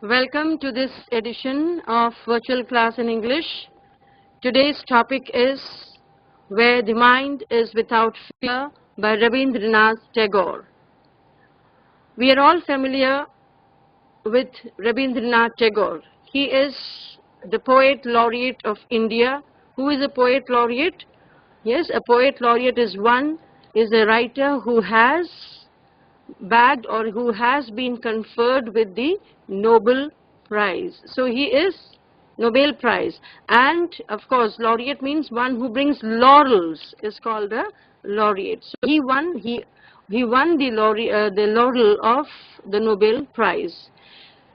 Welcome to this edition of Virtual Class in English. Today's topic is Where the Mind is Without Fear by Rabindranath Tagore. We are all familiar with Rabindranath Tagore. He is the Poet Laureate of India. Who is a Poet Laureate? Yes, a Poet Laureate is a writer who has bagged or who has been conferred with the Nobel Prize. So he is Nobel Prize, and of course laureate means one who brings laurels is called a laureate. So he won the laurel of the Nobel Prize.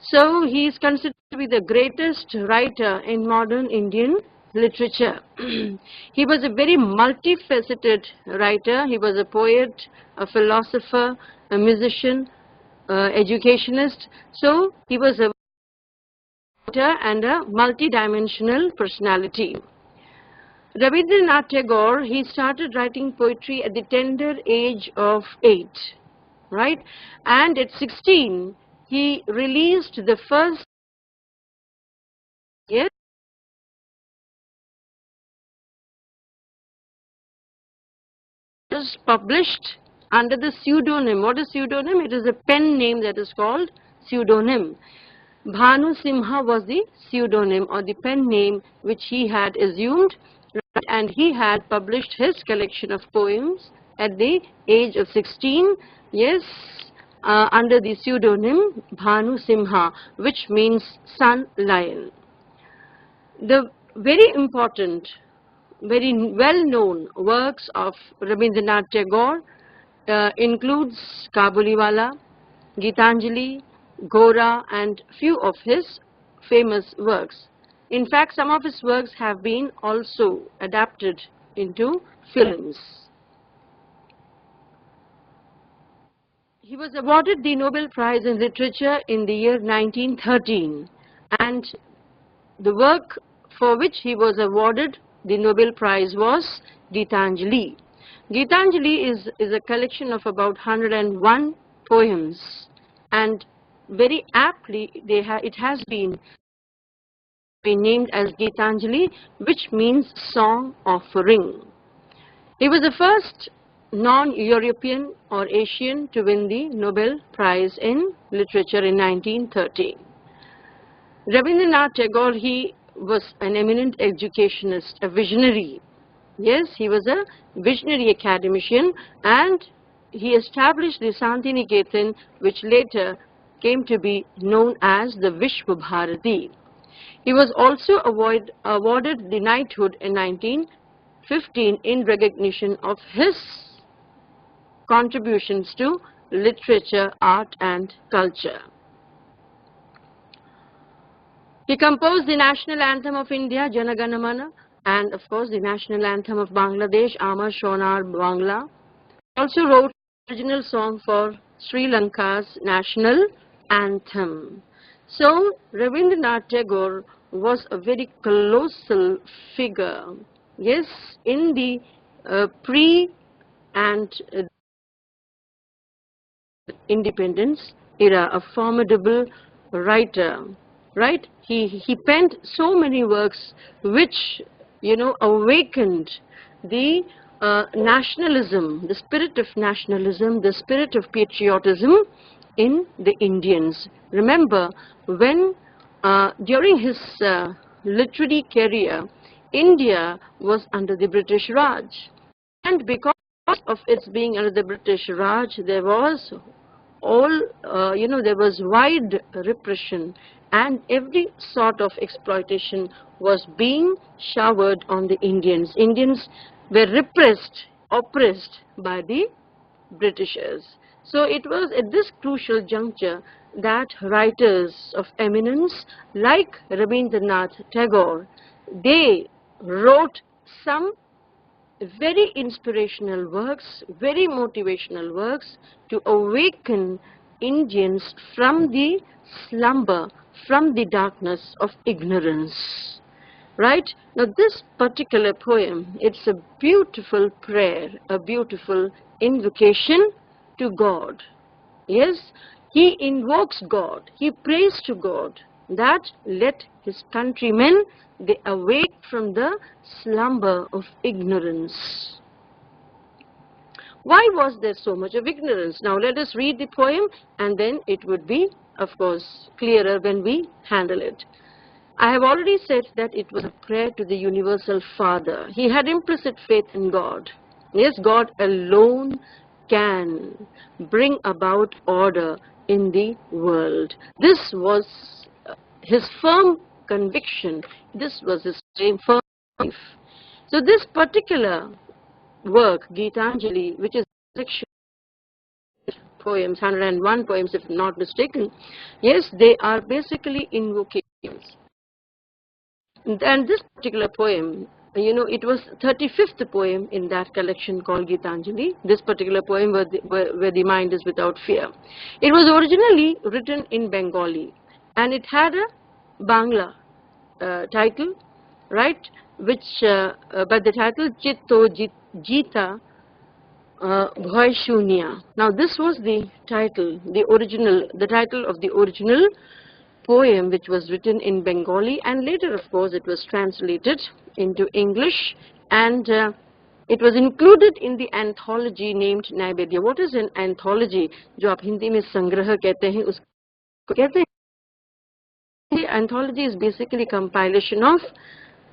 So he is considered to be the greatest writer in modern Indian literature. He was a very multifaceted writer. He was a poet, a philosopher, a musician, educationist. So he was a writer and a multidimensional personality. Rabindranath Tagore, he started writing poetry at the tender age of 8, right? And at 16, he released the first was published under the pseudonym. What is pseudonym? It is a pen name that is called pseudonym. Bhanu Simha was the pseudonym or the pen name which he had assumed, and he had published his collection of poems at the age of 16, yes, under the pseudonym Bhanu Simha, which means sun lion. The very important, very well-known works of Rabindranath Tagore includes Kabuliwala, Gitanjali, Gora, and few of his famous works. In fact, some of his works have been also adapted into films. He was awarded the Nobel Prize in Literature in the year 1913, and the work for which he was awarded the Nobel Prize was Gitanjali. Gitanjali is a collection of about 101 poems, and very aptly it has been named as Gitanjali, which means song offering. He was the first non-European or Asian to win the Nobel Prize in Literature in 1930. Rabindranath Tagore, he was an eminent educationist, a visionary. Yes, he was a visionary academician, and he established the Santiniketan, which later came to be known as the Vishwa Bharati. He was also awarded the knighthood in 1915 in recognition of his contributions to literature, art, and culture. He composed the national anthem of India, Jana Gana Mana, and of course the national anthem of Bangladesh, Amar Shonar Bangla. He also wrote the original song for Sri Lanka's national anthem. So Rabindranath Tagore was a very colossal figure, yes, in the pre and independence era, a formidable writer, right? He penned so many works which, awakened the nationalism, the spirit of nationalism, the spirit of patriotism in the Indians. Remember, when during his literary career, India was under the British Raj, and because of its being under the British Raj, there was there was wide repression, and every sort of exploitation was being showered on the Indians. Indians were repressed, oppressed by the Britishers. So it was at this crucial juncture that writers of eminence like Rabindranath Tagore, they wrote some very inspirational works, very motivational works to awaken Indians from the slumber, from the darkness of ignorance. Right? Now this particular poem, it's a beautiful prayer, a beautiful invocation to God. Yes? He invokes God, he prays to God that let his countrymen they awake from the slumber of ignorance. Why was there so much of ignorance? Now let us read the poem and then it would be, of course, clearer when we handle it. I have already said that it was a prayer to the Universal Father. He had implicit faith in God. Yes, God alone can bring about order in the world. This was his firm conviction. This was his firm belief. So this particular work, Gitanjali, which is a section poems, 101 poems if not mistaken, yes, they are basically invocations. And this particular poem, it was 35th poem in that collection called Gitanjali, this particular poem where the mind is without fear. It was originally written in Bengali and it had a Bangla title, right, which, by the title Chitto Jita Bhoy Shunya. Now this was the title, the title of the original poem which was written in Bengali, and later of course it was translated into English, and it was included in the anthology named Naivedya. What is an anthology? जो आप हिंदी में संग्रह कहते हैं, उसको कहते हैं. The anthology is basically compilation of,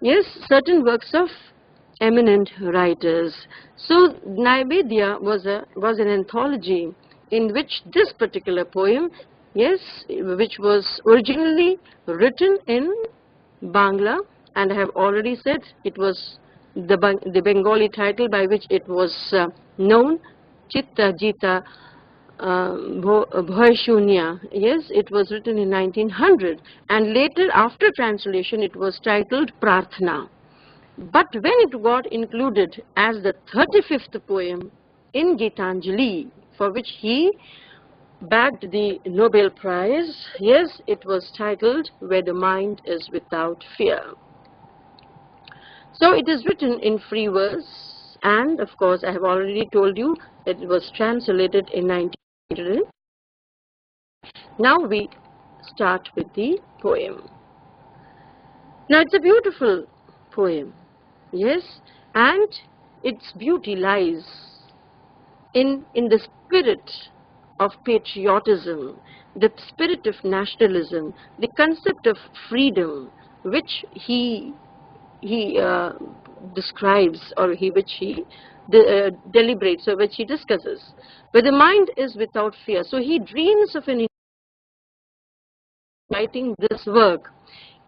yes, certain works of eminent writers. So Naivedya was an anthology in which this particular poem, yes, which was originally written in Bangla, and I have already said it was the Bengali title by which it was known, Chitta Jita Bhoy Shunya. Yes, it was written in 1900, and later after translation it was titled Prarthana. But when it got included as the 35th poem in Gitanjali, for which he bagged the Nobel Prize, yes, it was titled Where the Mind is Without Fear. So it is written in free verse, and of course I have already told you that it was translated in 1900. Now we start with the poem. Now it's a beautiful poem. Yes, and its beauty lies in the spirit of patriotism, the spirit of nationalism, the concept of freedom, which he describes, or which he deliberates, or which he discusses. But the mind is without fear. So he dreams of writing this work.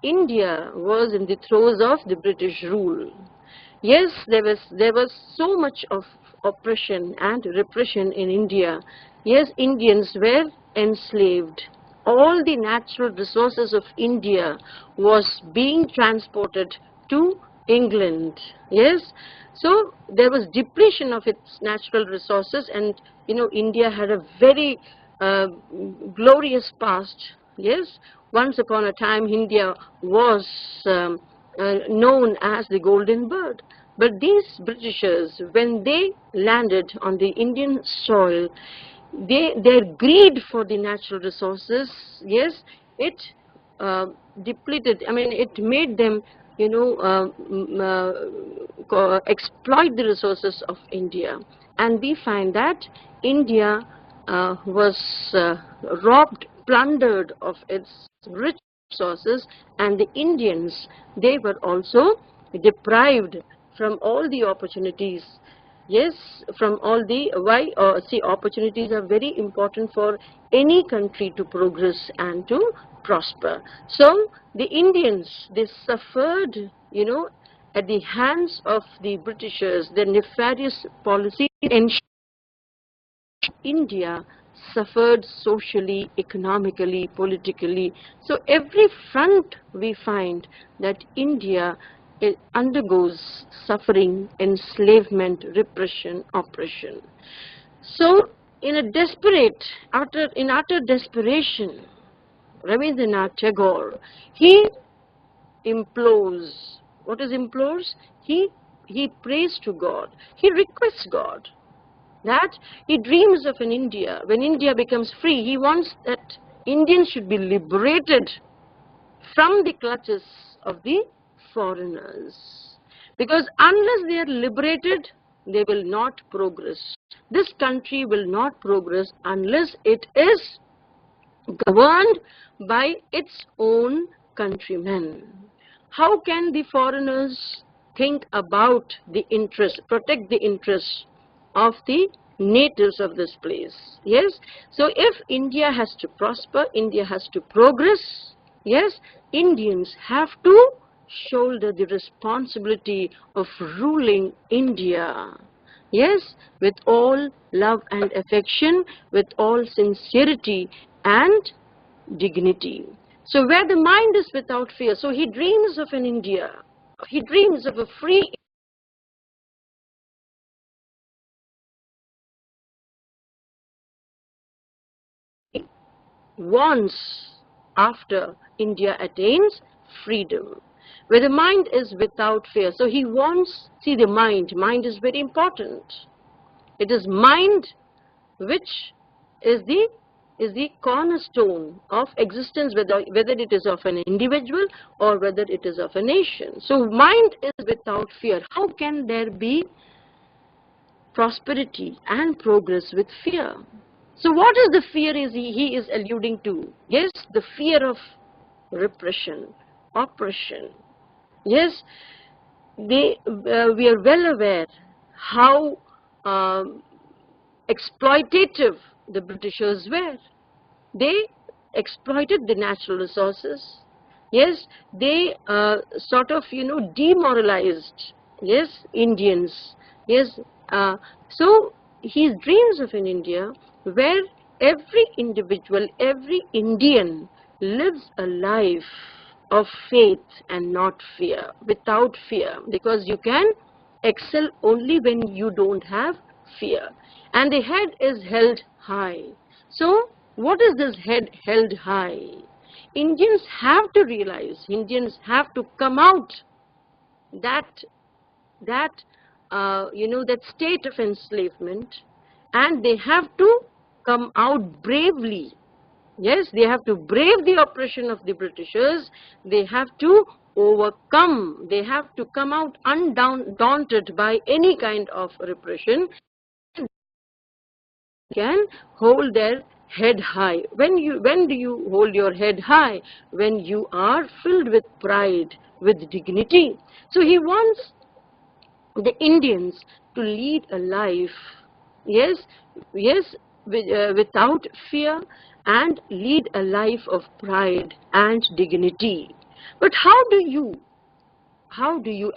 India was in the throes of the British rule. Yes, there was so much of oppression and repression in India. Yes, Indians were enslaved. All the natural resources of India was being transported to England. Yes, so there was depletion of its natural resources, and India had a very glorious past. Yes, once upon a time India was known as the Golden Bird. But these Britishers, when they landed on the Indian soil, their greed for the natural resources, yes, it depleted. I mean, it made them, exploit the resources of India. And we find that India was robbed, plundered of its rich resources, and the Indians, they were also deprived from all the opportunities. Yes, from all the, see, opportunities are very important for any country to progress and to prosper. So the Indians, they suffered, at the hands of the Britishers, their nefarious policy ensured India suffered socially, economically, politically. So every front we find that India undergoes suffering, enslavement, repression, oppression. So in utter desperation, Rabindranath Tagore, he implores. What is implores? He prays to God. He requests God that he dreams of an India. When India becomes free, he wants that Indians should be liberated from the clutches of the foreigners. Because unless they are liberated, they will not progress. This country will not progress unless it is governed by its own countrymen. How can the foreigners think about the interest, protect the interests of the natives of this place? Yes, so if India has to prosper, India has to progress, yes, Indians have to shoulder the responsibility of ruling India. Yes, with all love and affection, with all sincerity and dignity. So where the mind is without fear, so he dreams of an India. He dreams of a free once after India attains freedom. Where the mind is without fear, so he wants, see the mind is very important. It is mind which is the cornerstone of existence, whether it is of an individual or whether it is of a nation. So mind is without fear. How can there be prosperity and progress with fear? So what is the fear he is alluding to? Yes, the fear of repression, oppression. Yes, we are well aware how exploitative the Britishers were. They exploited the natural resources. Yes, they sort of, demoralized, yes, Indians. Yes, so he dreams of an India where every individual, every Indian lives a life of faith and not fear, without fear, because you can excel only when you don't have fear. And the head is held high. So what is this head held high? Indians have to realize, Indians have to come out that that state of enslavement, and they have to come out bravely. Yes, they have to brave the oppression of the Britishers. They have to overcome. They have to come out undaunted by any kind of repression. Can hold their head high. When do you hold your head high? When you are filled with pride, with dignity. So he wants the Indians to lead a life, yes, without fear, and lead a life of pride and dignity. But how do you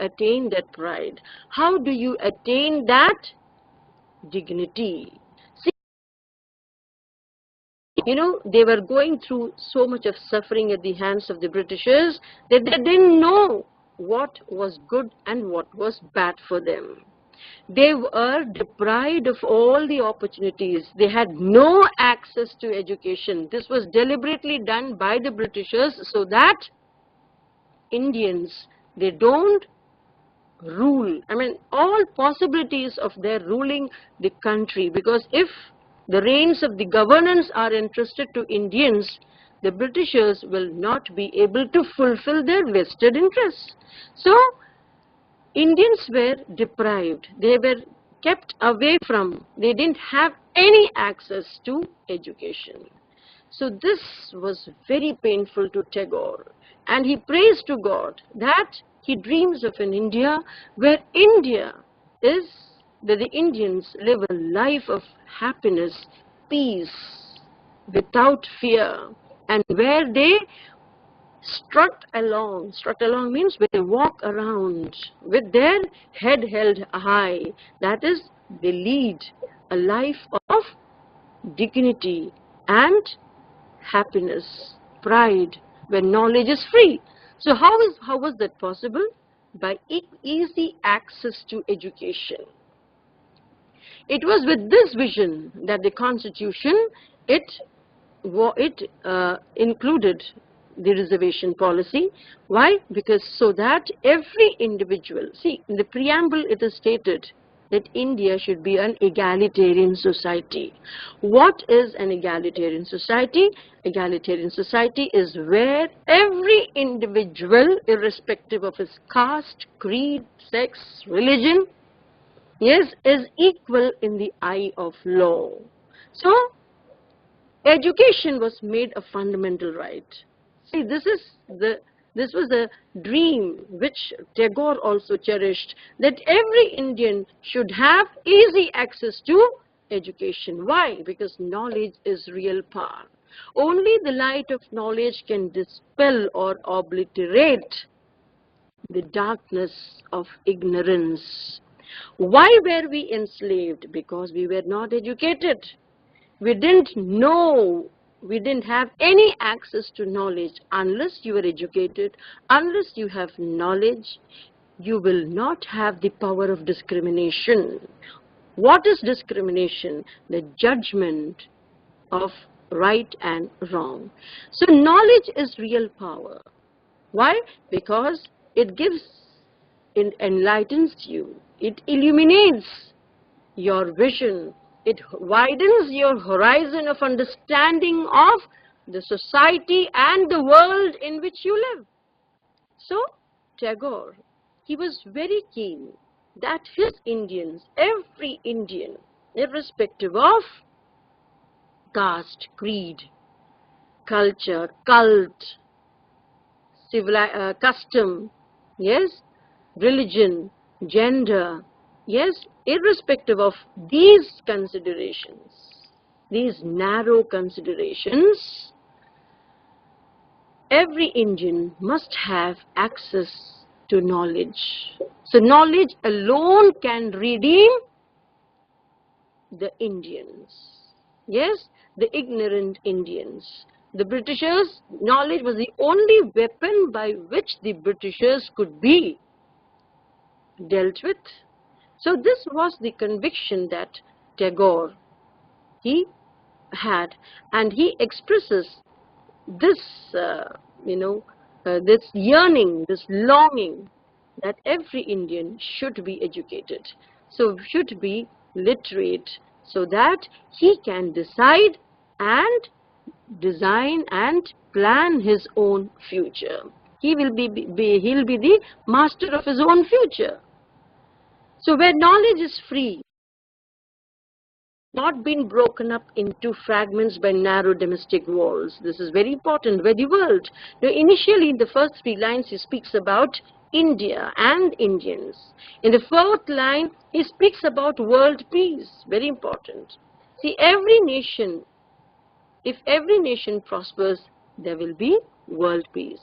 attain that pride? How do you attain that dignity? They were going through so much of suffering at the hands of the Britishers that they didn't know what was good and what was bad for them. They were deprived of all the opportunities. They had no access to education. This was deliberately done by the Britishers so that Indians, they don't rule. I mean, all possibilities of their ruling the country, because if the reins of the governance are entrusted to Indians, the Britishers will not be able to fulfill their vested interests. So Indians were deprived. They were kept away from, they didn't have any access to education. So this was very painful to Tagore, and he prays to God that he dreams of an India where India is, that the Indians live a life of happiness, peace, without fear, and where they strut along means where they walk around with their head held high. That is, they lead a life of dignity and happiness, pride, where knowledge is free. So how was that possible? By easy access to education. It was with this vision that the Constitution, it included the reservation policy. Why? Because so that every individual, see, in the preamble it is stated, that India should be an egalitarian society. What is an egalitarian society? Egalitarian society is where every individual, irrespective of his caste, creed, sex, religion, yes, is equal in the eye of law. So, education was made a fundamental right. See, this was a dream which Tagore also cherished, that every Indian should have easy access to education. Why? Because knowledge is real power. Only the light of knowledge can dispel or obliterate the darkness of ignorance. Why were we enslaved? Because we were not educated. We didn't know, we didn't have any access to knowledge. Unless you are educated, unless you have knowledge, you will not have the power of discrimination. What is discrimination? The judgment of right and wrong. So knowledge is real power. Why? Because it gives, it enlightens you, it illuminates your vision, it widens your horizon of understanding of the society and the world in which you live. So, Tagore, he was very keen that his Indians, every Indian, irrespective of caste, creed, culture, cult, custom, yes, religion, gender, yes, irrespective of these considerations, these narrow considerations, every Indian must have access to knowledge. So knowledge alone can redeem the Indians, yes, the ignorant Indians. The Britishers, knowledge was the only weapon by which the Britishers could be dealt with. So this was the conviction that Tagore, he had, and he expresses this, this yearning, this longing that every Indian should be educated, so should be literate, so that he can decide and design and plan his own future. He'll be the master of his own future. So where knowledge is free, not been broken up into fragments by narrow domestic walls. This is very important. Where the world. Now, initially, in the first 3 lines, he speaks about India and Indians. In the 4th line, he speaks about world peace. Very important. See, every nation, if every nation prospers, there will be world peace.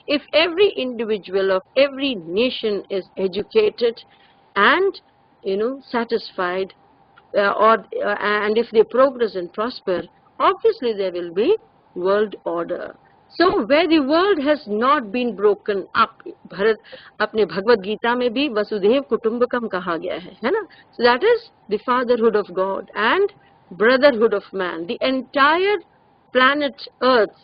If every individual of every nation is educated and, satisfied, and if they progress and prosper, obviously there will be world order. So where the world has not been broken up, Bharat अपने भगवत गीता में भी वसुधैव कुटुंबकम कहा गया है ना? So that is the fatherhood of God and brotherhood of man. The entire planet Earth,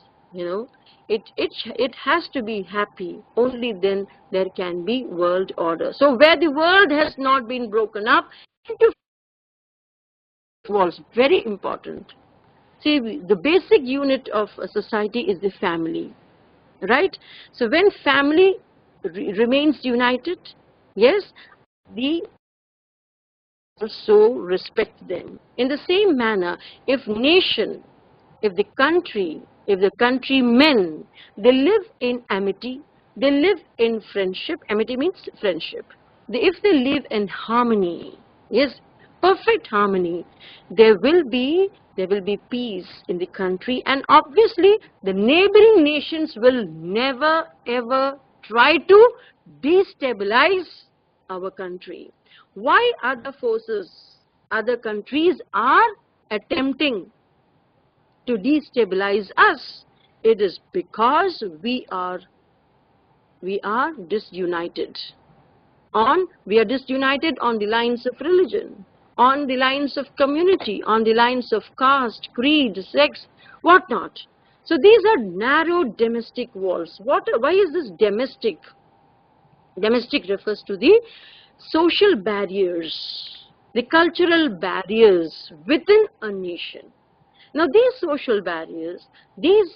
it has to be happy. Only then there can be world order. So where the world has not been broken up into walls, very important. See, the basic unit of a society is the family, right? So when family remains united, yes, the also respect them. In the same manner, if nation, if the countrymen, they live in amity, they live in friendship. Amity means friendship. If they live in harmony, yes, perfect harmony, there will be peace in the country, and obviously the neighboring nations will never ever try to destabilize our country. Why other forces, other countries are attempting to destabilize us? It is because we are disunited. We are disunited on the lines of religion, on the lines of community, on the lines of caste, creed, sex, whatnot. So these are narrow domestic walls. Why is this domestic? Domestic refers to the social barriers the cultural barriers within a nation. Now these social barriers, these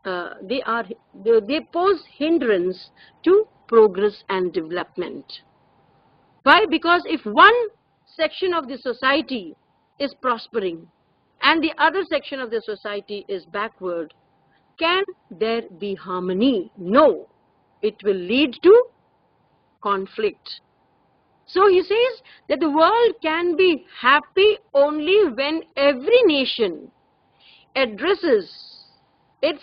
they pose hindrance to progress and development. Why? Because if one section of the society is prospering and the other section of the society is backward, can there be harmony? No. It will lead to conflict. So he says that the world can be happy only when every nation addresses its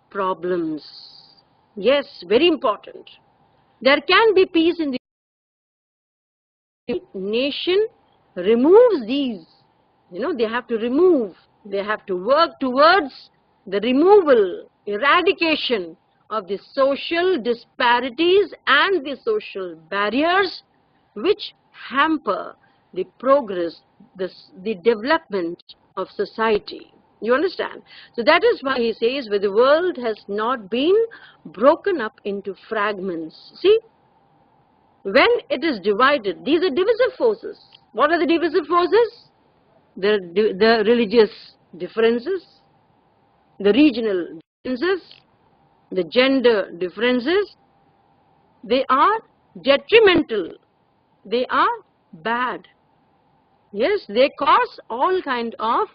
problems. Yes, very important. There can be peace in the nation removes these. They have to remove, they have to work towards the removal, eradication of the social disparities and the social barriers which hamper the progress, the development of society. You understand? So that is why he says, where the world has not been broken up into fragments. See, when it is divided, these are divisive forces. What are the divisive forces? The religious differences, the regional differences, the gender differences. They are detrimental. They are bad. Yes, they cause all kind of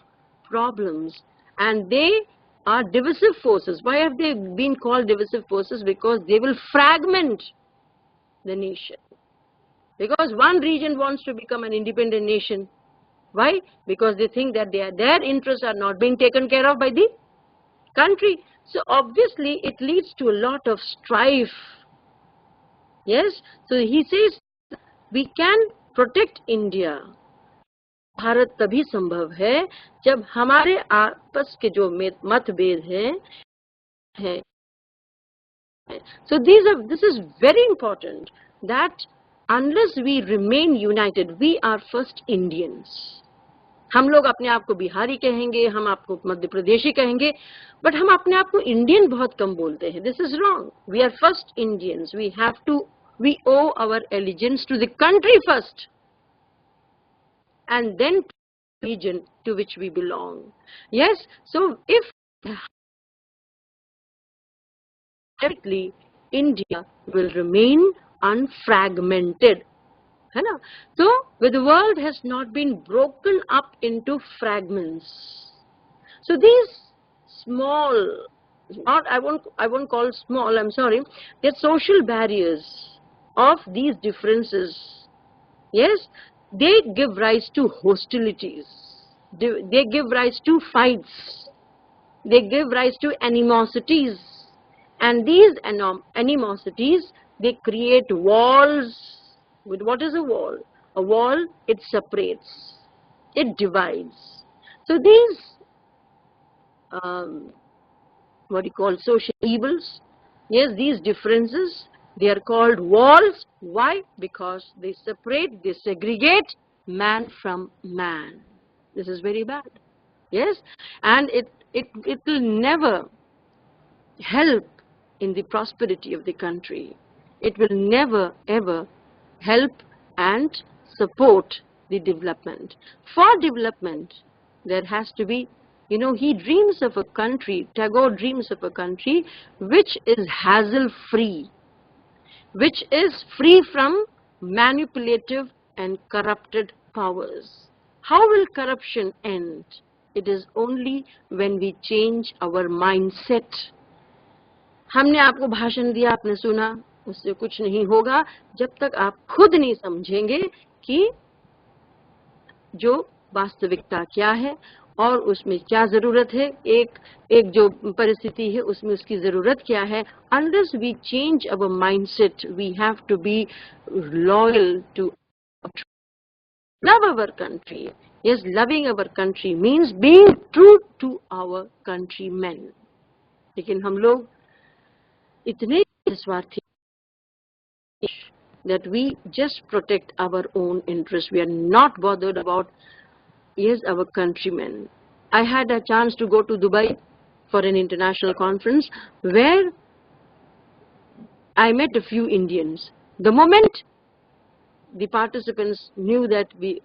problems, and they are divisive forces. Why have they been called divisive forces? Because they will fragment the nation. Because one region wants to become an independent nation. Why? Because they think that their interests are not being taken care of by the country. So obviously it leads to a lot of strife. Yes, so he says we can protect India. Bharat तभी संभव है जब हमारे आपस के जो मतभेद हैं. So this is very important, that unless we remain united, we are first Indians. हम लोग अपने आप को बिहारी कहेंगे, हम आपको मध्य प्रदेशी कहेंगे, बट हम अपने आप को इंडियन बहुत कम बोलते हैं. This is wrong. We are first Indians. We owe our allegiance to the country first, and then to the region to which we belong. Yes, so if definitely India will remain unfragmented. So, where the world has not been broken up into fragments. So these small, I won't call small, I'm sorry, they're social barriers of these differences. Yes, they give rise to hostilities. They give rise to fights. They give rise to animosities. And these animosities, they create walls. With what is a wall? A wall, it separates, it divides. So these, what you call social evils, yes, these differences, they are called walls. Why? Because they separate, they segregate man from man. This is very bad. Yes, and it will never help in the prosperity of the country. It will never ever help and support the development. For development, there has to be, he dreams of a country, Tagore dreams of a country which is hassle-free, which is free from manipulative and corrupted powers. How will corruption end? It is only when we change our mindset. हमने आपको भाषण दिया, आपने सुना, उससे कुछ नहीं होगा जब तक आप खुद नहीं समझेंगे कि जो वास्तविकता क्या है और उसमें क्या जरूरत है, एक जो परिस्थिति है उसमें उसकी जरूरत क्या है. Unless we change our mindset, we have to be loyal to love our country. Yes, loving our country means being true to our countrymen. लेकिन हम लोग इतने स्वार्थी that we just protect our own interests. We are not bothered about, yes, our countrymen. I had a chance to go to Dubai for an international conference where I met a few Indians. The moment the participants knew that we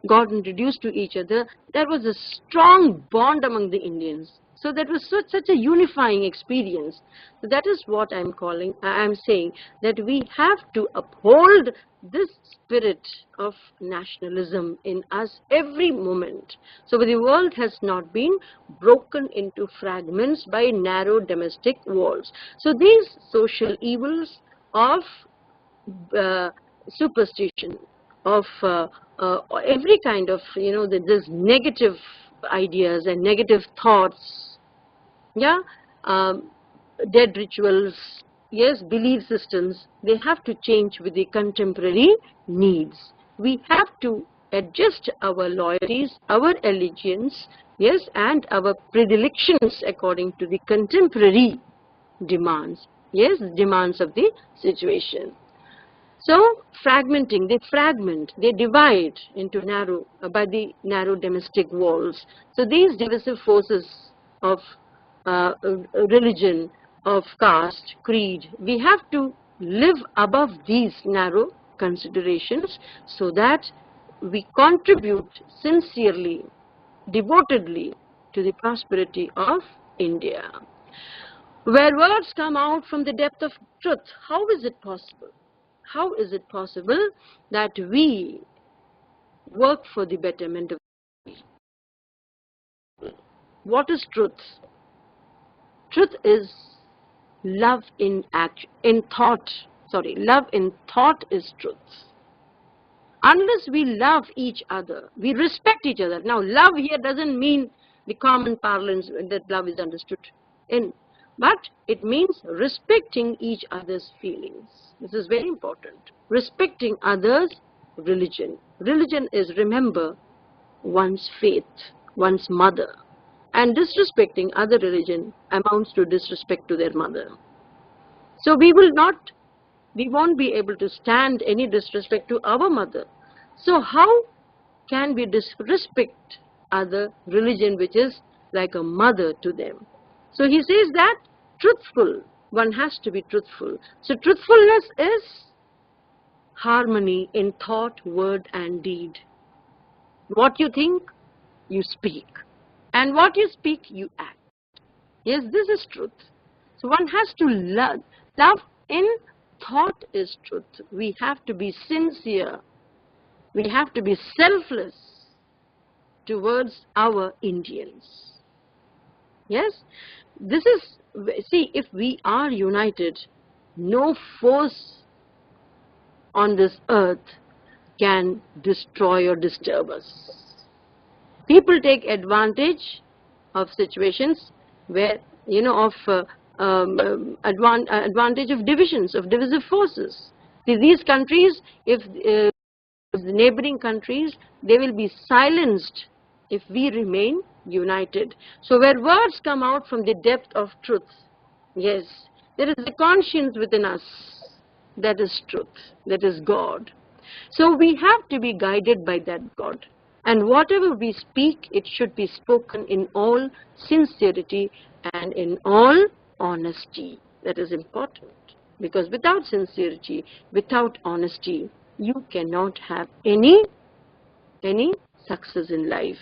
got introduced to each other, there was a strong bond among the Indians. So that was such a unifying experience. So that is what I'm saying, that we have to uphold this spirit of nationalism in us every moment. So the world has not been broken into fragments by narrow domestic walls. So these social evils of uh, superstition, of every kind of, this negative ideas and negative thoughts, yeah, dead rituals, yes, belief systems, they have to change with the contemporary needs. We have to adjust our loyalties, our allegiance, yes, and our predilections according to the contemporary demands, yes, demands of the situation. So fragmenting, they fragment, they divide into narrow, by the narrow domestic walls. So these divisive forces of religion, of caste, creed, we have to live above these narrow considerations so that we contribute sincerely, devotedly to the prosperity of India. Where words come out from the depth of truth, how is it possible? How is it possible that we work for the betterment of people? What is truth? Truth is love in action, in thought. Sorry, love in thought is truth. Unless we love each other, we respect each other. Now, love here doesn't mean the common parlance that love is understood in, but it means respecting each other's feelings. This is very important. Respecting others' religion. Religion is, remember, one's faith, one's mother. And disrespecting other religion amounts to disrespect to their mother. So we won't be able to stand any disrespect to our mother. So how can we disrespect other religion which is like a mother to them? So he says that truthful, one has to be truthful. So truthfulness is harmony in thought, word and deed. What you think, you speak. And what you speak, you act. Yes, this is truth. So one has to love. Love in thought is truth. We have to be sincere. We have to be selfless towards our Indians. Yes, this is, see, if we are united, no force on this earth can destroy or disturb us. People take advantage of situations where, advantage of divisions, of divisive forces. See, these countries, if the neighboring countries, they will be silenced if we remain united. So where words come out from the depth of truth, yes, there is a conscience within us, that is truth, that is God. So we have to be guided by that God. And whatever we speak, it should be spoken in all sincerity and in all honesty. That is important. Because without sincerity, without honesty, you cannot have any success in life.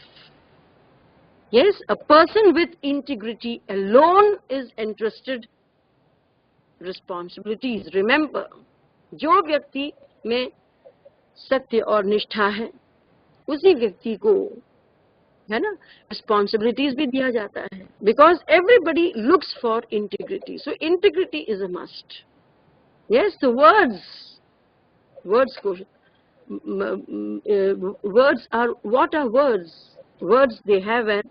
Yes, a person with integrity alone is entrusted responsibilities. Remember, जो व्यक्ति में सत्य और निष्ठा है, उसी व्यक्ति को, है ना, responsibilities भी दिया जाता है. Because everybody looks for integrity. So integrity is a must. Yes, the words are, what are words? Words, they have a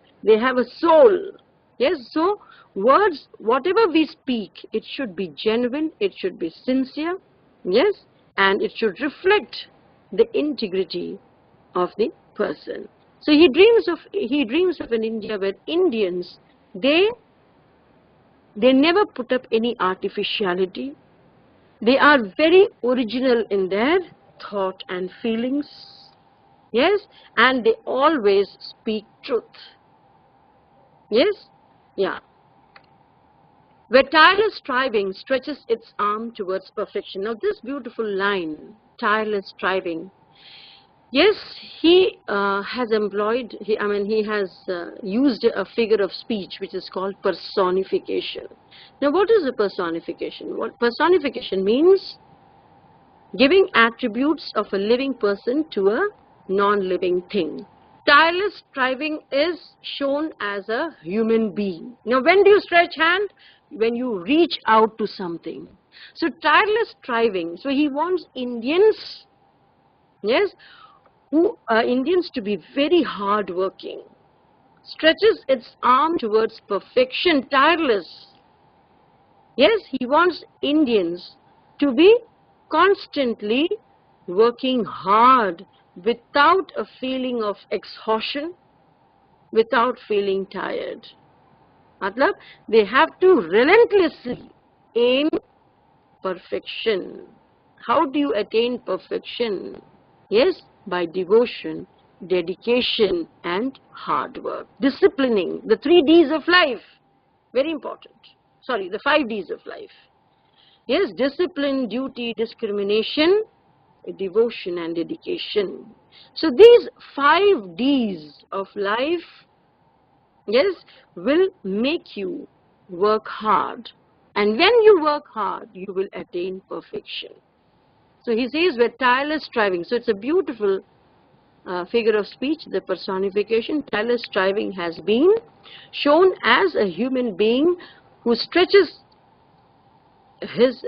soul. Yes, so words, whatever we speak, it should be genuine, it should be sincere, yes, and it should reflect the integrity of the person. So he dreams of an India where Indians, they never put up any artificiality. They are very original in their thought and feelings. Yes, and they always speak truth. Yes, yeah. Where tireless striving stretches its arm towards perfection. Now this beautiful line, tireless striving. Yes, he has employed, he has used a figure of speech which is called personification. Now what is a personification? What personification means? Giving attributes of a living person to a non-living thing. Tireless striving is shown as a human being. Now when do you stretch hand? When you reach out to something. So tireless striving, so he wants Indians, yes, Indians to be very hard working, stretches its arm towards perfection, tireless. Yes, he wants Indians to be constantly working hard without a feeling of exhaustion, without feeling tired. Matlab, they have to relentlessly aim perfection. How do you attain perfection? Yes, by devotion, dedication and hard work. Disciplining, the 3 Ds of life, very important. Sorry, the 5 Ds of life. Yes, discipline, duty, discrimination, devotion and dedication. So these 5 Ds of life, yes, will make you work hard. And when you work hard, you will attain perfection. So he says we're tireless striving. So it's a beautiful figure of speech, the personification. Tireless striving has been shown as a human being who stretches his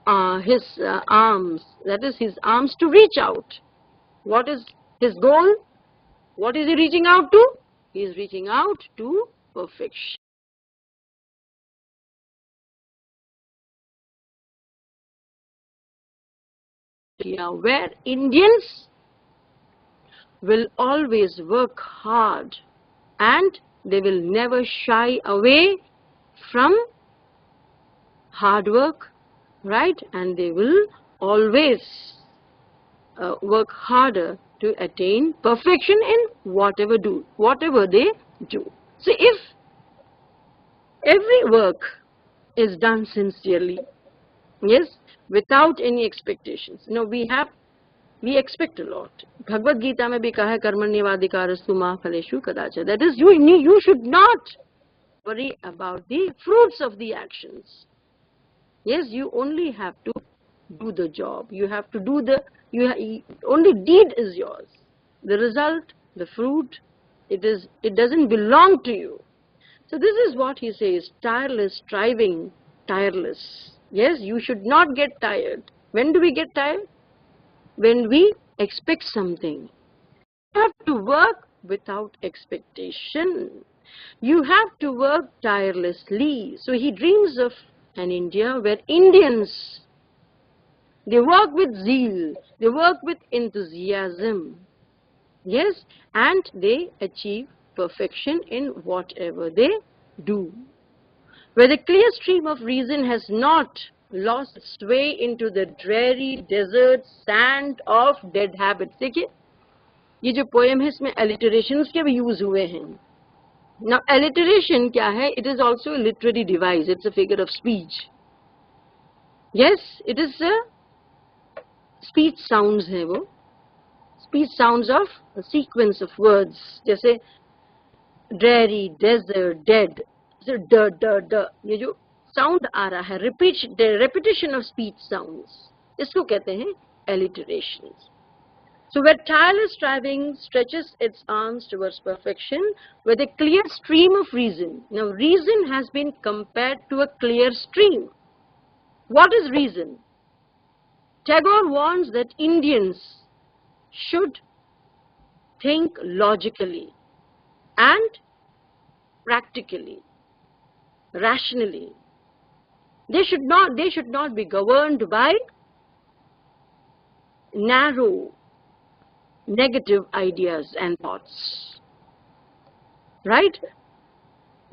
arms, that is his arms, to reach out. What is his goal? What is he reaching out to? He is reaching out to perfection. Where Indians will always work hard and they will never shy away from hard work, right? And they will always work harder to attain perfection in whatever they do. So if every work is done sincerely, yes, without any expectations. We expect a lot. Bhagavad Gita mein bhi kaha hai karmanyavadikarastu ma phaleshu kadacha. That is, you should not worry about the fruits of the actions. Yes, you only have to do the job. You have to do only deed is yours. The result, the fruit, it doesn't belong to you. So this is what he says, tireless striving, tireless. Yes, you should not get tired. When do we get tired? When we expect something. You have to work without expectation. You have to work tirelessly. So he dreams of an India where Indians, they work with zeal, they work with enthusiasm. Yes, and they achieve perfection in whatever they do. Where the clear stream of reason has not lost its way into the dreary desert sand of dead habits. देखिए, ये जो poem है इसमें alliterations के भी use हुए हैं. Now alliteration क्या है? It is also a literary device. It's a figure of speech. Yes, it is a speech sounds है वो. Speech sounds of a sequence of words. जैसे dreary, desert, dead. So ये जो sound आ रहा है, the repetition of speech sounds, इसको कहते हैं alliterations. So where tireless striving stretches its arms towards perfection, where the clear stream of reason. Now reason has been compared to a clear stream. What is reason? Tagore warns that Indians should think logically and practically, rationally. They should not be governed by narrow, negative ideas and thoughts, right?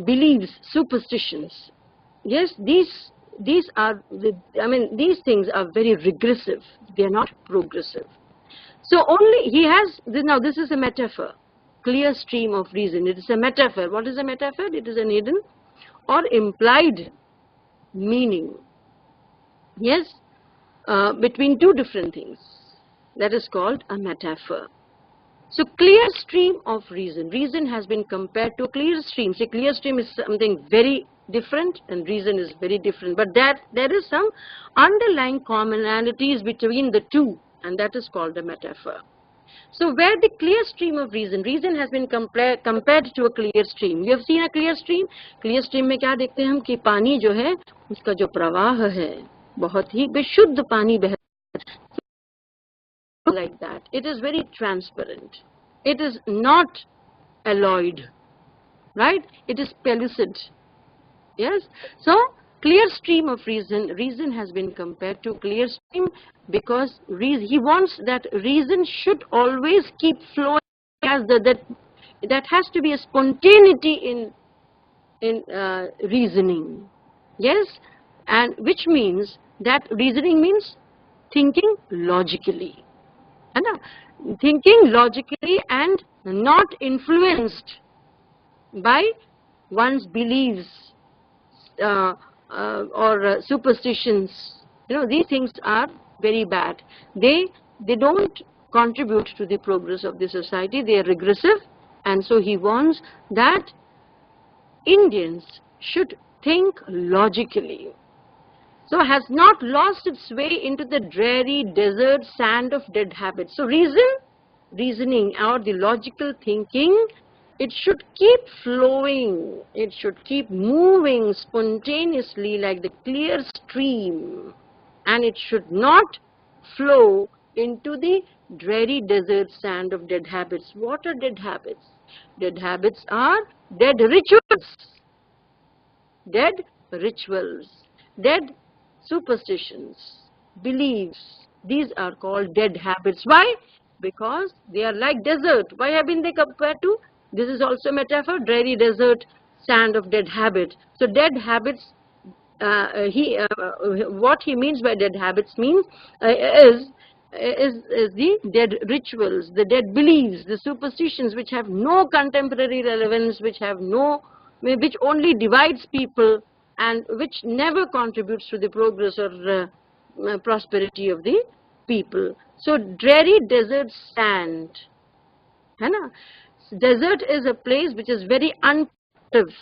Beliefs, superstitions. Yes, these are, these things are very regressive. They are not progressive. So only he has, now this is a metaphor, clear stream of reason. It is a metaphor. What is a metaphor? It is an hidden or implied meaning, yes, between two different things. That is called a metaphor. So clear stream of reason. Reason has been compared to clear stream. See, clear stream is something very different and reason is very different. But there is some underlying commonalities between the two, and that is called a metaphor. So where the clear stream of reason has been compared to a clear stream. You have seen a clear stream? Clear stream में क्या देखते हैं हम कि पानी जो है उसका जो प्रवाह है बहुत ही विशुद्ध पानी बह like that. It is very transparent. It is not alloyed, right? It is pellucid. Yes. So clear stream of reason has been compared to clear stream because he wants that reason should always keep flowing, as that has to be a spontaneity in reasoning. Yes, and which means that reasoning means thinking logically. Thinking logically and not influenced by one's beliefs or superstitions. You know, these things are very bad. They don't contribute to the progress of the society. They are regressive, and so he wants that Indians should think logically. So has not lost its way into the dreary desert sand of dead habits. So reasoning or the logical thinking, it should keep flowing. It should keep moving spontaneously like the clear stream. And it should not flow into the dreary desert sand of dead habits. What are dead habits? Dead habits are dead rituals. Dead rituals. Dead superstitions, beliefs, these are called dead habits. Why? Because they are like desert. Why have been they compared to? This is also a metaphor, dreary desert, sand of dead habit. So dead habits, what he means by dead habits means is the dead rituals, the dead beliefs, the superstitions which have no contemporary relevance, which only divides people, and which never contributes to the progress or prosperity of the people. So dreary desert sand. Desert is a place which is very unproductive.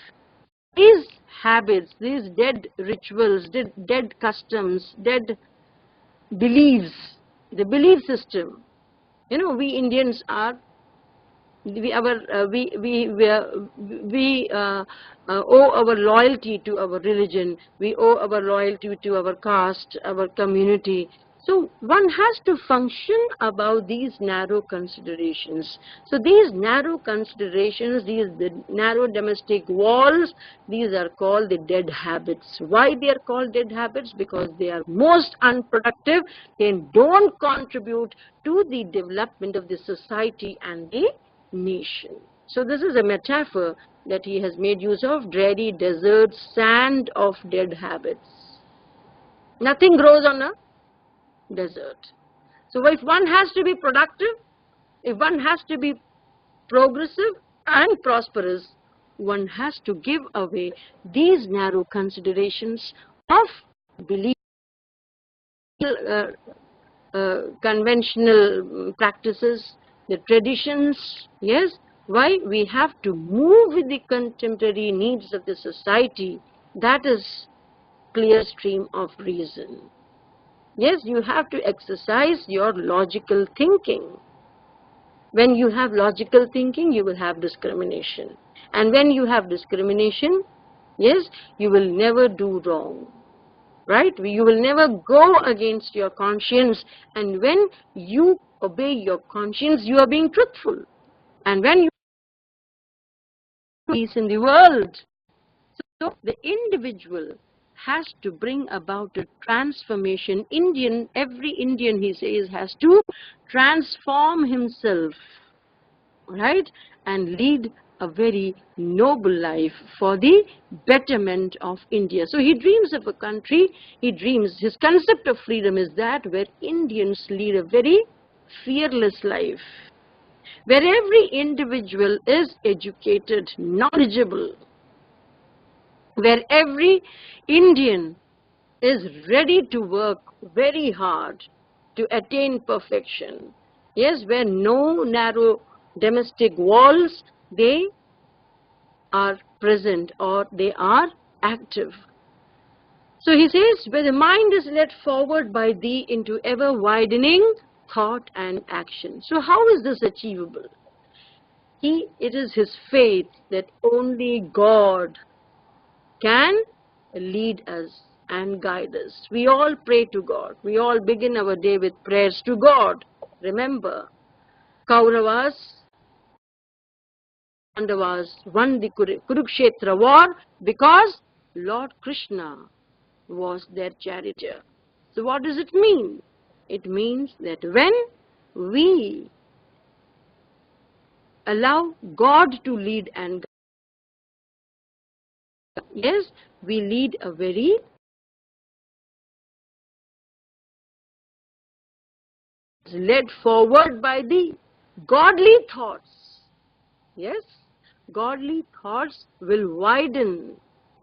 These habits, these dead rituals, dead customs, dead beliefs, the belief system. You know, we Indians are we owe our loyalty to our religion, we owe our loyalty to our caste, our community. So one has to function about these narrow considerations. So these narrow considerations, the narrow domestic walls, these are called the dead habits. Why they are called dead habits? Because they are most unproductive. They don't contribute to the development of the society and the nation. So this is a metaphor that he has made use of, dreary desert sand of dead habits. Nothing grows on a desert. So if one has to be productive, if one has to be progressive and prosperous, one has to give away these narrow considerations of belief, conventional practices, the traditions. Yes, why? We have to move with the contemporary needs of the society. That is clear stream of reason. Yes, you have to exercise your logical thinking. When you have logical thinking, you will have discrimination. And when you have discrimination, yes, you will never do wrong. Right? You will never go against your conscience. And when you obey your conscience, you are being truthful. And when you peace in the world. So the individual has to bring about a transformation. Every Indian, he says, has to transform himself, right, and lead a very noble life for the betterment of India. So he dreams of a country, his concept of freedom is that where Indians lead a very fearless life, where every individual is educated, knowledgeable, where every Indian is ready to work very hard, to attain perfection. Yes, where no narrow domestic walls, they are present or they are active. So he says, where the mind is led forward by thee into ever widening thought and action. So how is this achievable? It is his faith that only God can lead us and guide us. We all pray to God. We all begin our day with prayers to God. Remember, Kauravas, Pandavas won the Kurukshetra war because Lord Krishna was their charioteer. So what does it mean? It means that when we allow God to lead and guide, yes, we lead a very led forward by the godly thoughts. Yes, godly thoughts will widen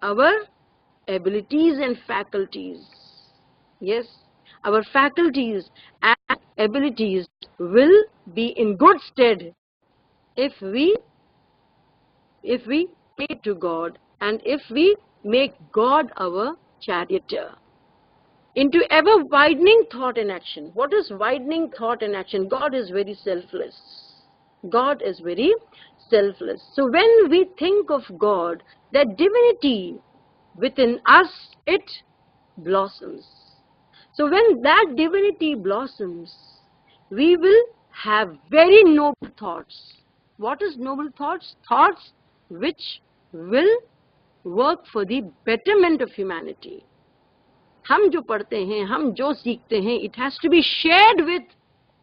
our abilities and faculties. Yes, our faculties and abilities will be in good stead if we pray to God and if we make God our charioteer. Into ever widening thought and action. What is widening thought and action? God is very selfless. God is very selfless. So when we think of God, that divinity within us, it blossoms. So when that divinity blossoms, we will have very noble thoughts. What is noble thoughts? Thoughts which will work for the betterment of humanity. हम जो पढ़ते हैं, हम जो सीखते हैं, it has to be shared with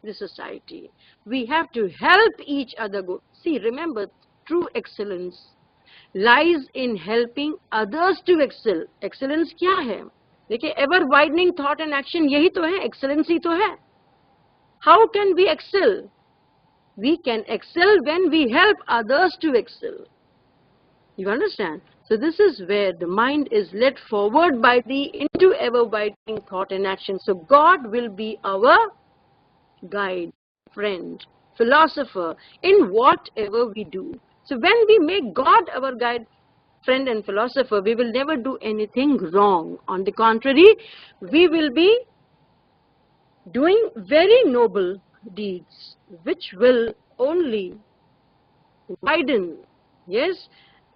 the society. We have to help each other go. See, remember, true excellence lies in helping others to excel. Excellence क्या है? देखिए, ever widening thought and action यही तो है, excellence ही तो है. How can we excel? We can excel when we help others to excel. You understand? So this is where the mind is led forward by the into ever widening thought and action. So God will be our guide, friend, philosopher in whatever we do. So when we make God our guide, friend and philosopher, we will never do anything wrong. On the contrary, we will be doing very noble deeds which will only widen, yes,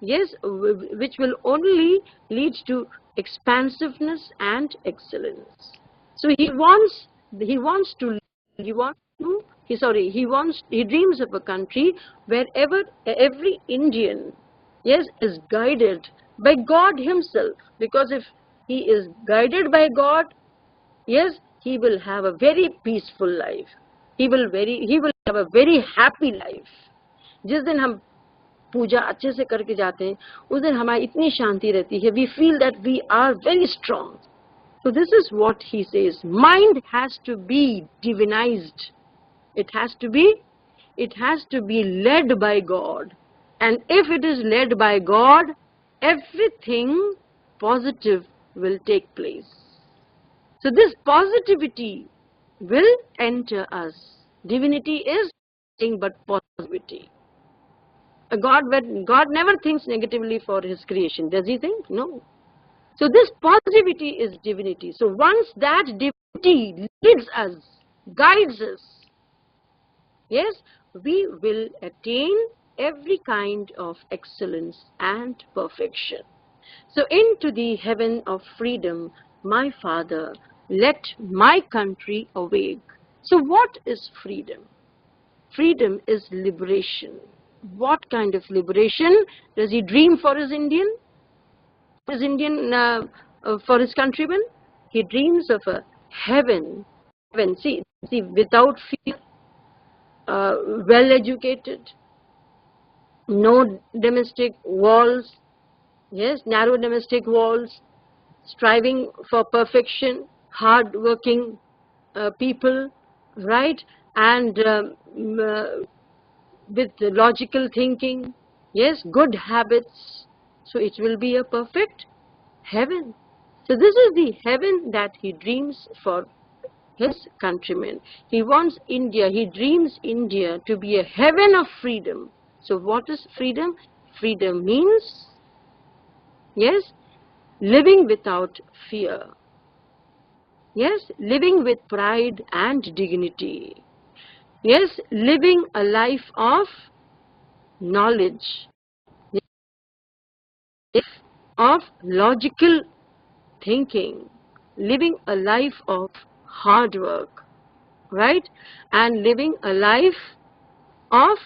which will only lead to expansiveness and excellence. So he dreams of a country wherever every Indian, yes, is guided by God himself. Because if he is guided by God, yes, he will have a very peaceful life. He will have a very happy life. जिस दिन हम पूजा अच्छे से करके जाते हैं, उस दिन हमारी इतनी शांति रहती है. We feel that we are very strong. So this is what he says. Mind has to be divinized. It has to be led by God. And if it is led by God, everything positive will take place. So this positivity will enter us. Divinity is nothing but positivity. God never thinks negatively for his creation. Does he think? No. So this positivity is divinity. So once that divinity leads us, guides us, yes, we will attain every kind of excellence and perfection. So into the heaven of freedom, my Father, let my country awake. So what is freedom? Freedom is liberation. What kind of liberation does he dream for his Indian? For his countrymen? He dreams of a heaven. See, without fear, well educated, no domestic walls, yes, narrow domestic walls, striving for perfection, hard-working people, right, and with logical thinking, yes, good habits. So it will be a perfect heaven. So this is the heaven that he dreams for his countrymen. He wants India, he dreams India to be a heaven of freedom. So what is freedom? Freedom means, yes, living without fear. Yes, living with pride and dignity. Yes, living a life of knowledge, of logical thinking, living a life of hard work, right? And living a life of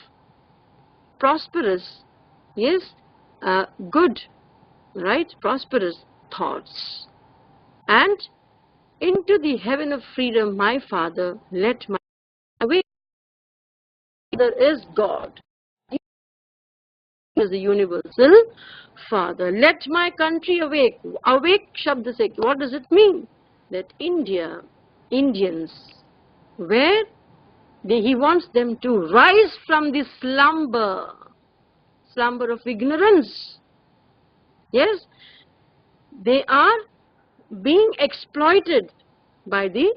prosperous, yes, good, right? Prosperous thoughts. And into the heaven of freedom, my Father, let my away. There is God. He is the universal Father. Let my country awake. Awake Shabd se, what does it mean? That Indians, where he wants them to rise from the slumber of ignorance. Yes, they are being exploited by they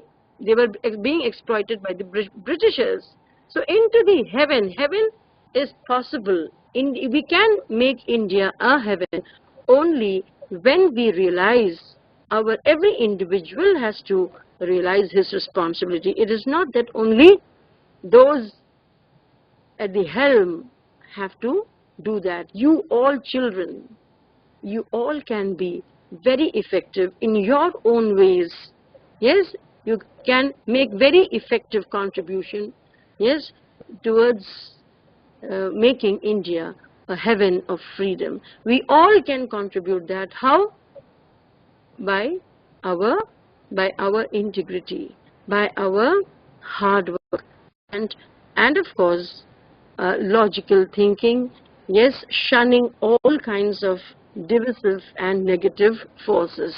were being exploited by the Britishers. So into the heaven is possible. We can make India a heaven only when we realize every individual has to realize his responsibility. It is not that only those at the helm have to do that. You all children, you all can be very effective in your own ways. Yes, you can make very effective contribution, yes, towards making India a heaven of freedom. We all can contribute that. How? By our integrity, by our hard work, and of course logical thinking, yes, shunning all kinds of divisive and negative forces,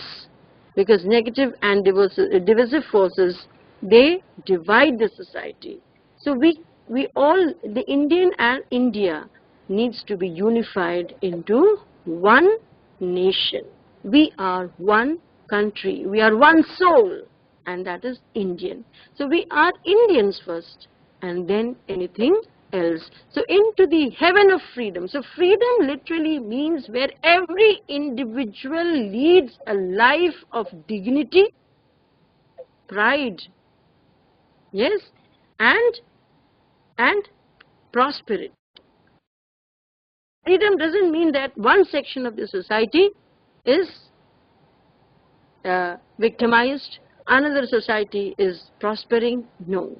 because negative and divisive forces, they divide the society. So we all, the Indian and India needs to be unified into one nation. We are one country, we are one soul, and that is Indian. So we are Indians first, and then anything else. So into the heaven of freedom. So freedom literally means where every individual leads a life of dignity, pride, yes, and prosperity. Freedom doesn't mean that one section of the society is victimized, another society is prospering. No.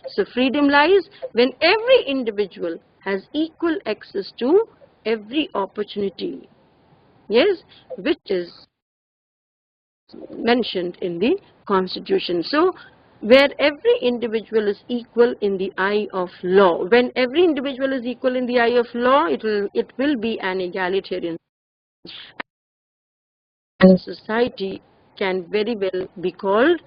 So freedom lies when every individual has equal access to every opportunity, yes, which is mentioned in the Constitution. So where every individual is equal in the eye of law. When every individual is equal in the eye of law, it will be an egalitarian. And society can very well be called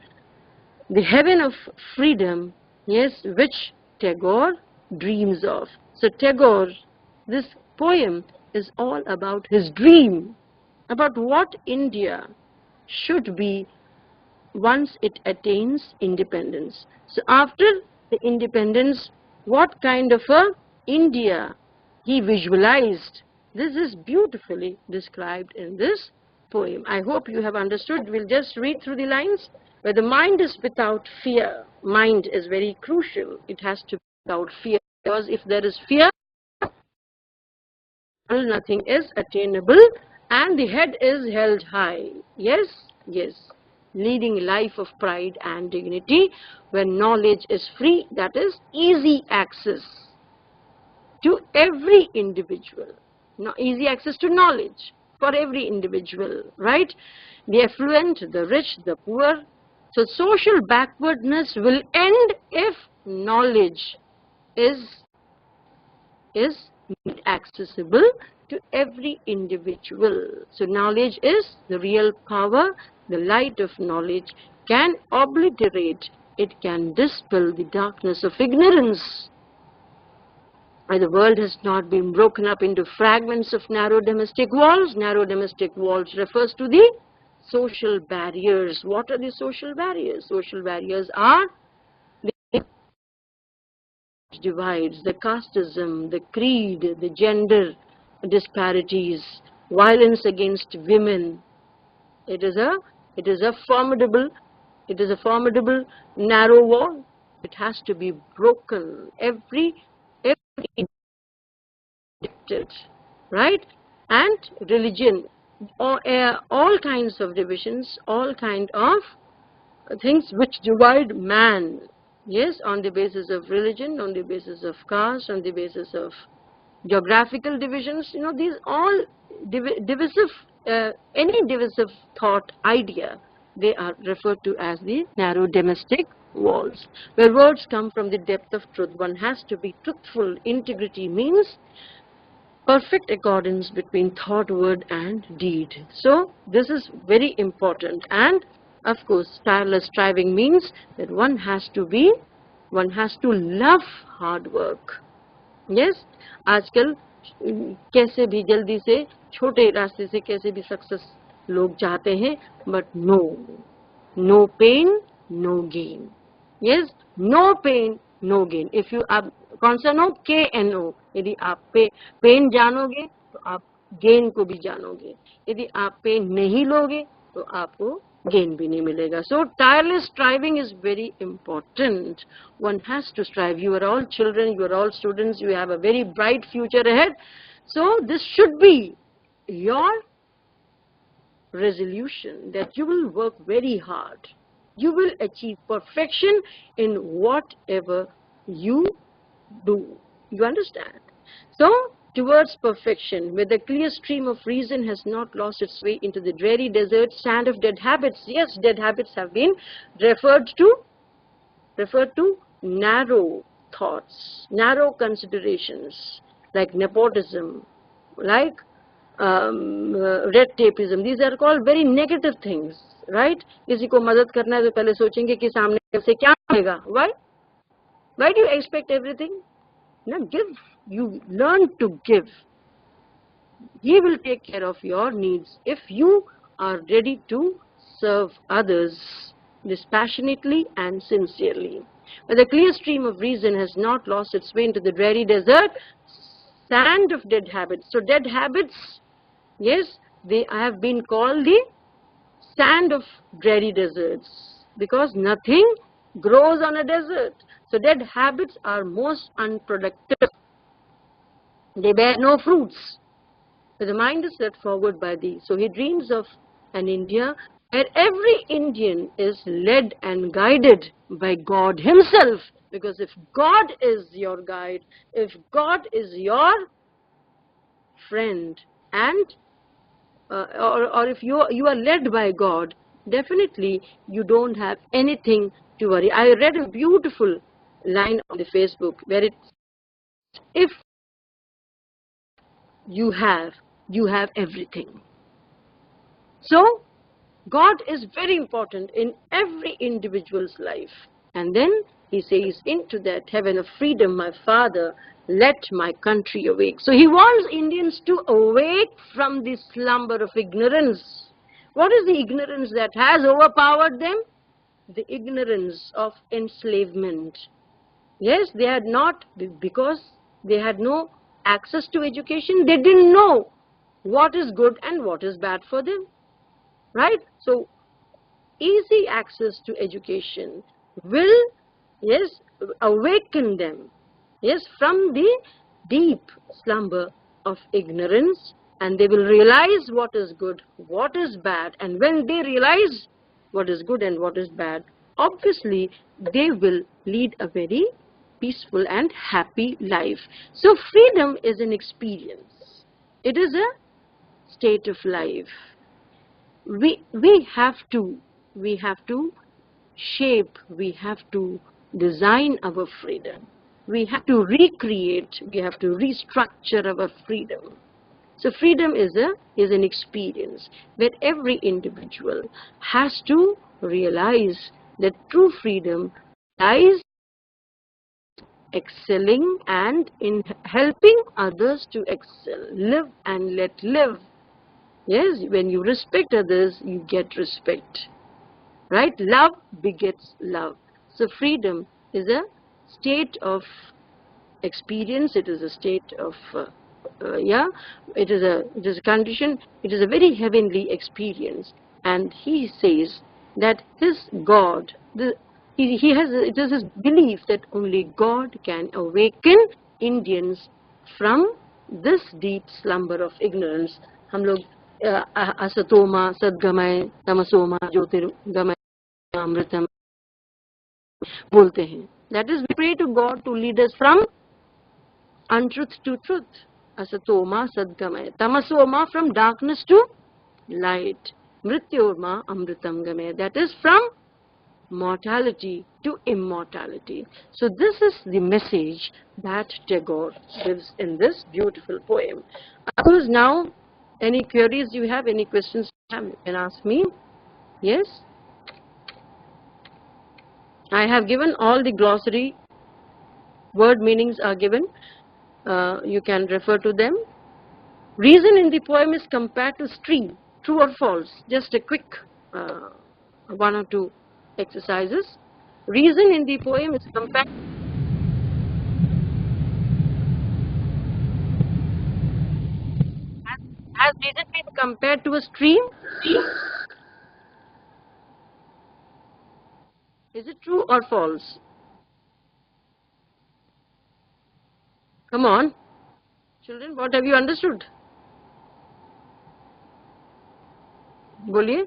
the heaven of freedom, yes, which Tagore dreams of. So Tagore, this poem is all about his dream, about what India should be once it attains independence. So after the independence, what kind of a India he visualized. This is beautifully described in this poem. I hope you have understood. We'll just read through the lines. Where the mind is without fear, mind is very crucial. It has to be without fear, because if there is fear, nothing is attainable, and the head is held high. Yes, yes. Leading a life of pride and dignity, where knowledge is free, that is easy access to every individual. Easy access to knowledge for every individual, right? The affluent, the rich, the poor. So social backwardness will end if knowledge is made accessible to every individual. So knowledge is the real power. The light of knowledge can obliterate, it can dispel the darkness of ignorance. And the world has not been broken up into fragments of narrow domestic walls. Narrow domestic walls refers to the social barriers. What are the social barriers? Social barriers are the divides, the casteism, the creed, the gender disparities, violence against women. It is a formidable narrow wall. It has to be broken. Every right? And religion, all kinds of divisions, all kind of things which divide man. Yes, on the basis of religion, on the basis of caste, on the basis of geographical divisions. These all divisive, any divisive thought idea, they are referred to as the narrow domestic walls, where words come from the depth of truth. One has to be truthful. Integrity means perfect accordance between thought, word and deed. So this is very important. And of course, tireless striving means that one has to love hard work. Yes, आजकल कैसे भी जल्दी से छोटे रास्ते से कैसे भी सक्सेस लोग चाहते हैं, but no pain, no gain. Yes, no pain, no gain. If you आप कौन सा नो, KNO, यदि आप पेन जानोगे तो आप गेन को भी जानोगे, यदि आप पेन नहीं लोगे तो आपको gain भी नहीं मिलेगा. So tireless striving is very important. One has to strive. You are all children, you are all students, you have a very bright future ahead. So this should be your resolution, that you will work very hard. You will achieve perfection in whatever you do. You understand? So, towards perfection, where the clear stream of reason has not lost its way into the dreary desert sand of dead habits. Yes, dead habits have been referred to narrow thoughts, narrow considerations, like nepotism, like red tapeism. These are called very negative things, right? किसी को मदद करना है तो पहले सोचेंगे कि सामने से क्या मिलेगा. Why do you expect everything? No, give. You learn to give. He will take care of your needs if you are ready to serve others dispassionately and sincerely. But the clear stream of reason has not lost its way into the dreary desert sand of dead habits. So dead habits, yes, they have been called the sand of dreary deserts, because nothing grows on a desert. So dead habits are most unproductive. They bear no fruits. So the mind is led forward by these. So he dreams of an India where every Indian is led and guided by God himself. Because if God is your guide, if God is your friend, and or if you are led by God, definitely you don't have anything to worry. I read a beautiful line on the Facebook where it says, if you have everything. So God is very important in every individual's life. And then he says, into that heaven of freedom, my Father, let my country awake. So he wants Indians to awake from the slumber of ignorance. What is the ignorance that has overpowered them? The ignorance of enslavement. Yes, they had not, because they had no access to education, they didn't know what is good and what is bad for them. Right? So, easy access to education will, yes, awaken them, yes, from the deep slumber of ignorance, and they will realize what is good, what is bad. And when they realize what is good and what is bad, obviously they will lead a very peaceful and happy life. So freedom is an experience. It is a state of life. We have to shape, we have to design our freedom. We have to recreate, we have to restructure our freedom. So freedom is an experience where every individual has to realize that true freedom lies excelling and in helping others to excel. Live and let live. Yes, when you respect others, you get respect. Right? Love begets love. So freedom is a state of experience. It is a state of it is a condition. It is a very heavenly experience. And he says that his God, he has, it is his belief that only God can awaken Indians from this deep slumber of ignorance. हम लोग असतोमा सद्गमय तमसोमा ज्योतिर्गमय अमृतम बोलते हैं. That is, we pray to God to lead us from untruth to truth. Asatoma sadgamaya. Tamasoma, from darkness to light. Mrityorma amritam gamaya. That is, from mortality to immortality. So this is the message that Tagore gives in this beautiful poem. Of course, now, any queries you have, any questions you have, you can ask me. Yes? I have given all the glossary. Word meanings are given. You can refer to them. Reason in the poem is compared to stream. True or false? Just a quick one or two exercises. Reason in the poem is compared. Has reason been compared to a stream? Is it true or false? Come on. Children, what have you understood? Boliye.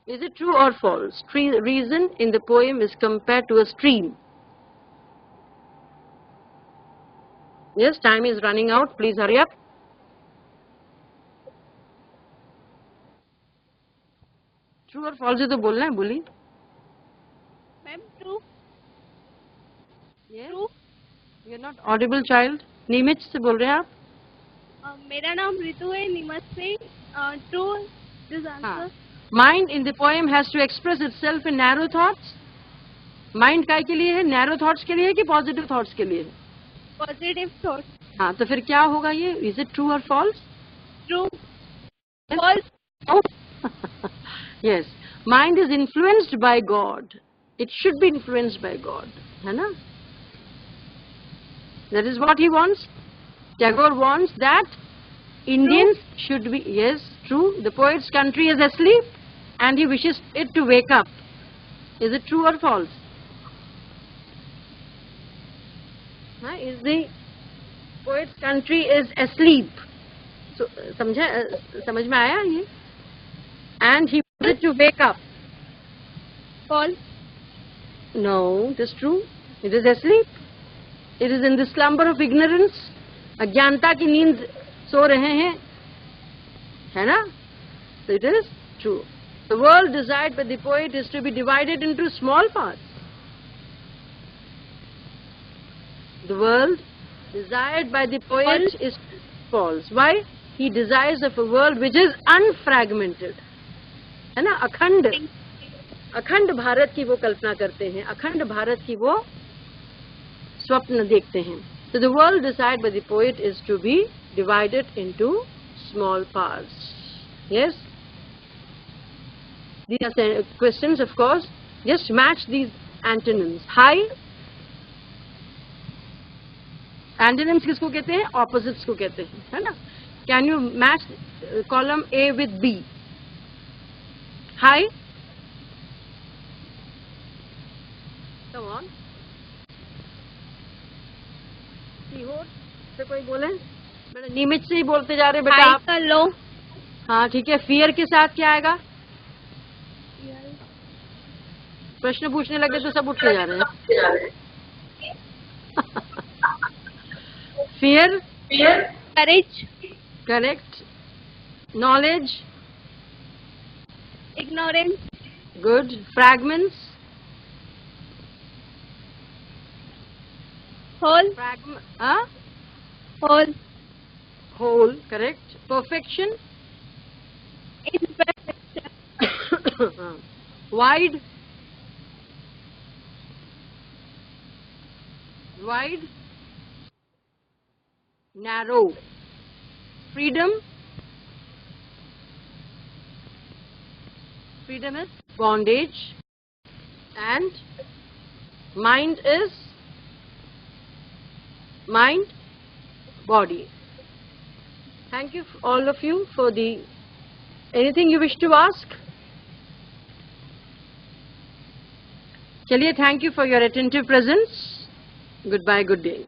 Is it true or false? Reason in the poem is compared to a stream. Yes, time is running out. Please hurry up. True or false है तो बोलना है, बोली. Ma'am true. Yes. True. You are not audible, child. नीमिच से बोल रहे हैं आप? मेरा नाम रितु है, नीमच से. True this answer. Mind in the poem has to express itself in narrow thoughts. Mind काय के लिए है? Narrow thoughts के लिए है कि positive thoughts के लिए है? Positive thought. हाँ, तो फिर क्या होगा ये? Is it true or false? True. False. Yes. Mind is influenced by God. It should be influenced by God. है ना? That is what he wants. Tagore wants that Indians should be, yes, true. The poet's country is asleep and he wishes it to wake up. Is it true or false? Is the poet's country is asleep. So, समझ में आया ये? And he wanted to wake up. False. No, it is true. It is asleep. It is in the slumber of ignorance. अज्ञानता की नींद सो रहे हैं, है ना? So it is true. The world desired by the poet is to be divided into small parts. The world desired by the poet is false. Why? He desires of a world which is unfragmented. है ना? अखंड भारत की वो कल्पना करते हैं, अखंड भारत की वो स्वप्न देखते हैं. So the world desired by the poet is to be divided into small parts. Yes? These are questions, of course. Just match these antonyms. High. Antonyms किसको कहते हैं? Opposites को कहते हैं, है ना? Can you match column A with B? High. Come on. Sehore से कोई बोले? बेटा निमित से ही बोलते जा रहे बेटा आप. कर लो. हाँ ठीक है. फियर के साथ क्या आएगा? प्रश्न पूछने लगे तो सब उठ के जा रहे हैं. Fear. Courage. Correct. Knowledge. Ignorance. Good. Fragments. Whole. Whole. Whole, correct. Perfection. Imperfection. Wide. Wide. Narrow. Freedom. freedom is bondage, and mind is mind, body. Thank you all of you for the anything you wish to ask. Chaliye, thank you for your attentive presence. Goodbye, good day.